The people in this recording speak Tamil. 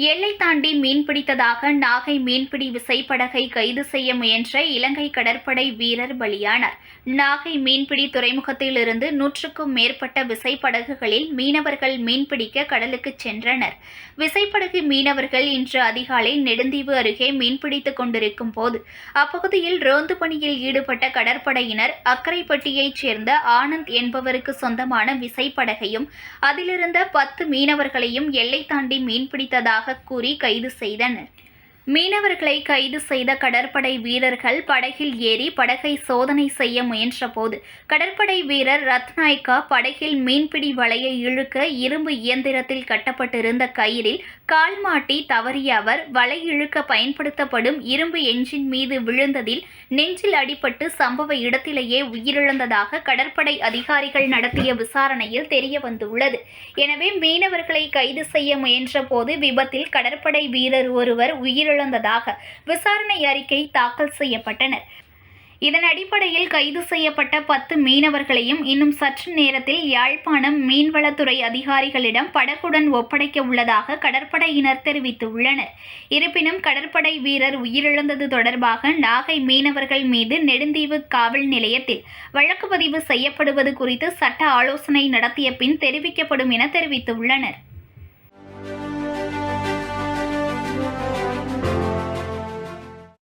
எல்லை தாண்டி மீன்பிடித்ததாக நாகை மீன்பிடி விசைப்படகை கைது செய்ய முயன்ற இலங்கை கடற்படை வீரர் பலியானார். நாகை மீன்பிடி துறைமுகத்திலிருந்து 100க்கும் மேற்பட்ட விசைப்படகுகளில் மீனவர்கள் மீன்பிடிக்க கடலுக்கு சென்றனர். விசைப்படகு மீனவர்கள் இன்று அதிகாலை நெடுந்தீவு அருகே மீன்பிடித்துக் கொண்டிருக்கும் போது அப்பகுதியில் ரோந்து பணியில் ஈடுபட்ட கடற்படையினர் அக்கரைப்பட்டியைச் சேர்ந்த ஆனந்த் என்பவருக்கு சொந்தமான விசைப்படகையும் அதிலிருந்த 10 மீனவர்களையும் எல்லை தாண்டி மீன்பிடித்ததாக கூறி கைது செய்தனர். மீனவர்களை கைது செய்த கடற்படை வீரர்கள் படகில் ஏறி படகை சோதனை செய்ய முயன்றபோது கடற்படை வீரர் ரத்நாயக்கா படகில் மீன்பிடி வலையை இழுக்க இரும்பு இயந்திரத்தில் கட்டப்பட்டிருந்த கயிறில் கால் மாட்டி தவறிய அவர் வலை இழுக்க பயன்படுத்தப்படும் இரும்பு என்ஜின் மீது விழுந்ததில் நெஞ்சில் அடிபட்டு சம்பவ இடத்திலேயே உயிரிழந்ததாக கடற்படை அதிகாரிகள் நடத்திய விசாரணையில் தெரியவந்துள்ளது. எனவே மீனவர்களை கைது செய்ய முயன்ற போது விபத்தில் கடற்படை வீரர் ஒருவர் உயிரிழந்ததாக விசாரணை அறிக்கை தாக்கல் செய்யப்பட்டனர். இதன் அடிப்படையில் கைது செய்யப்பட்ட 10 மீனவர்களையும் இன்னும் சற்று நேரத்தில் யாழ்ப்பாணம் மீன்வளத்துறை அதிகாரிகளிடம் படகுடன் ஒப்படைக்க உள்ளதாக கடற்படையினர் தெரிவித்துள்ளனர். இருப்பினும் கடற்படை வீரர் உயிரிழந்தது தொடர்பாக நாகை மீனவர்கள் மீது நெடுந்தீவு காவல் நிலையத்தில் வழக்கு பதிவு செய்யப்படுவது குறித்து சட்ட ஆலோசனை நடத்திய பின் தெரிவிக்கப்படும் என தெரிவித்துள்ளனர்.